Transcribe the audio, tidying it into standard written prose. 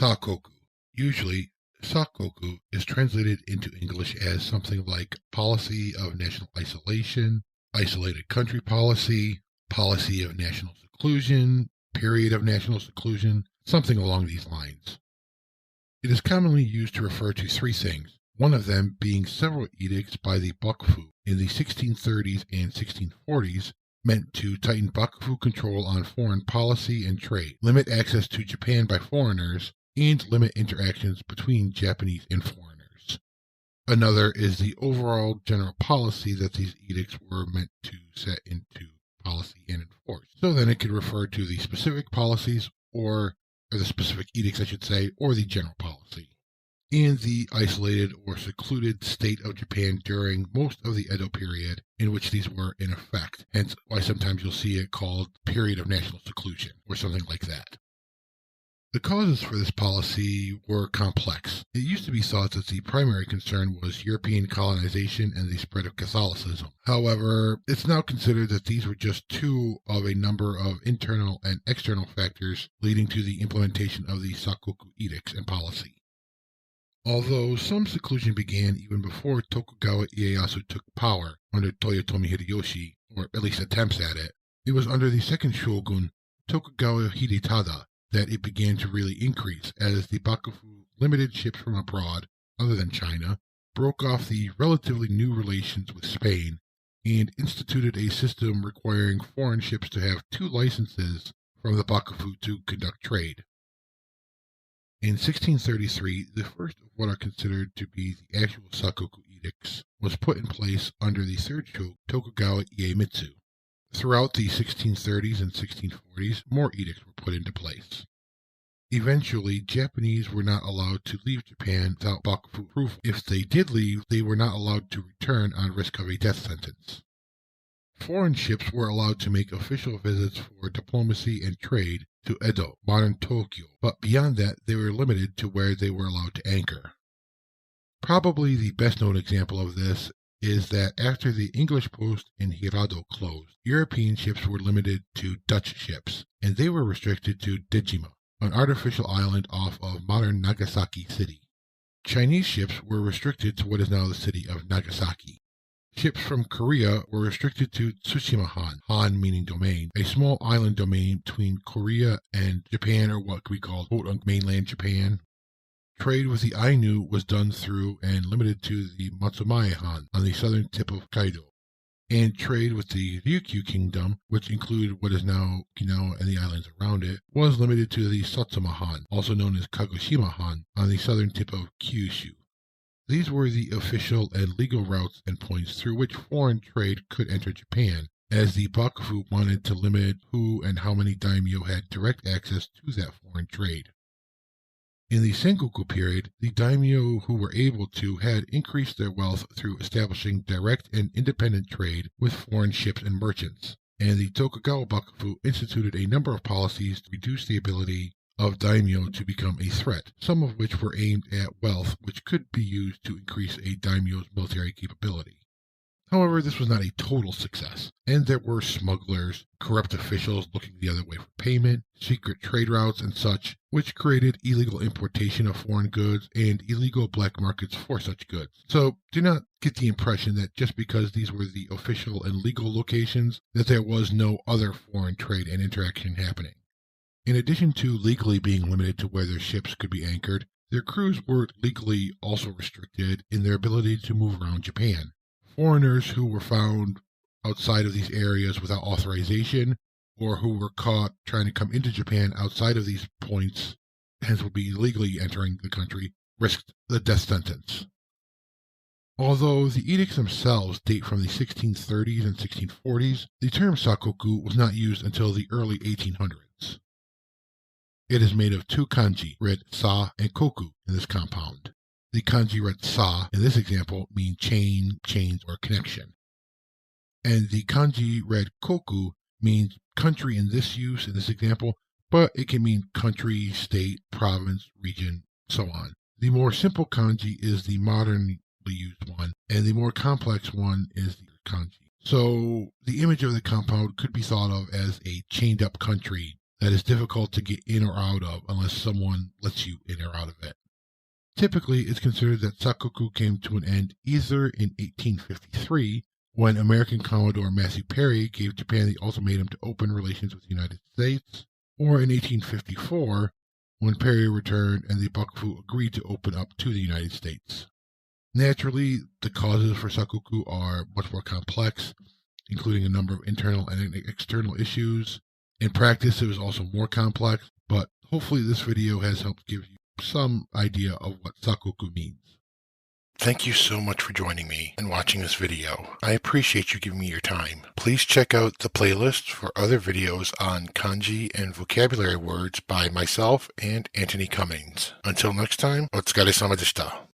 Sakoku. Usually, Sakoku is translated into English as something like policy of national isolation, isolated country policy, policy of national seclusion, period of national seclusion, something along these lines. It is commonly used to refer to three things, one of them being several edicts by the Bakufu in the 1630s and 1640s meant to tighten Bakufu control on foreign policy and trade, limit access to Japan by foreigners, and limit interactions between Japanese and foreigners. Another is the overall general policy that these edicts were meant to set into policy and enforce. So then it could refer to the specific policies or the specific edicts, I should say, or the general policy. In the isolated or secluded state of Japan during most of the Edo period in which these were in effect, hence why sometimes you'll see it called period of national seclusion or something like that. The causes for this policy were complex. It used to be thought that the primary concern was European colonization and the spread of Catholicism. However, it's now considered that these were just two of a number of internal and external factors leading to the implementation of the Sakoku edicts and policy. Although some seclusion began even before Tokugawa Ieyasu took power under Toyotomi Hideyoshi, or at least attempts at it, it was under the second shogun, Tokugawa Hidetada, that it began to really increase as the Bakufu limited ships from abroad, other than China, broke off the relatively new relations with Spain, and instituted a system requiring foreign ships to have 2 licenses from the Bakufu to conduct trade. In 1633, the first of what are considered to be the actual Sakoku edicts was put in place under the third shogun, Tokugawa Iemitsu. Throughout the 1630s and 1640s, more edicts were put into place. Eventually, Japanese were not allowed to leave Japan without Bakufu approval. If they did leave, they were not allowed to return on risk of a death sentence. Foreign ships were allowed to make official visits for diplomacy and trade to Edo, modern Tokyo, but beyond that, they were limited to where they were allowed to anchor. Probably the best known example of this is that after the English post in Hirado closed, European ships were limited to Dutch ships, and they were restricted to Dejima, an artificial island off of modern Nagasaki City. Chinese ships were restricted to what is now the city of Nagasaki. Ships from Korea were restricted to Tsushima-han, Han meaning domain, a small island domain between Korea and Japan, or what we call quote-unquote mainland Japan. Trade with the Ainu was done through and limited to the Matsumae-han on the southern tip of Kaido, and trade with the Ryukyu kingdom, which included what is now Okinawa and the islands around it, was limited to the Satsuma-han, also known as Kagoshima-han, on the southern tip of Kyushu. These were the official and legal routes and points through which foreign trade could enter Japan, as the Bakufu wanted to limit who and how many daimyo had direct access to that foreign trade. In the Sengoku period, the daimyo who were able to had increased their wealth through establishing direct and independent trade with foreign ships and merchants, and the Tokugawa Bakufu instituted a number of policies to reduce the ability of daimyo to become a threat, some of which were aimed at wealth which could be used to increase a daimyo's military capability. However, this was not a total success, and there were smugglers, corrupt officials looking the other way for payment, secret trade routes and such, which created illegal importation of foreign goods and illegal black markets for such goods. So do not get the impression that just because these were the official and legal locations, that there was no other foreign trade and interaction happening. In addition to legally being limited to where their ships could be anchored, their crews were legally also restricted in their ability to move around Japan. Foreigners who were found outside of these areas without authorization, or who were caught trying to come into Japan outside of these points, hence would be illegally entering the country, risked the death sentence. Although the edicts themselves date from the 1630s and 1640s, the term Sakoku was not used until the early 1800s. It is made of 2 kanji, read sa and koku in this compound. The kanji read sa in this example mean chain, chains, or connection. And the kanji read koku means country in this use, in this example, but it can mean country, state, province, region, so on. The more simple kanji is the modernly used one, and the more complex one is the kanji. So the image of the compound could be thought of as a chained up country that is difficult to get in or out of unless someone lets you in or out of it. Typically, it's considered that Sakoku came to an end either in 1853, when American Commodore Matthew Perry gave Japan the ultimatum to open relations with the United States, or in 1854, when Perry returned and the Bakufu agreed to open up to the United States. Naturally, the causes for Sakoku are much more complex, including a number of internal and external issues. In practice, it was also more complex, but hopefully this video has helped give you some idea of what Sakoku means. Thank you so much for joining me and watching this video. I appreciate you giving me your time. Please check out the playlist for other videos on kanji and vocabulary words by myself and Anthony Cummings. Until next time, otsukaresama deshita.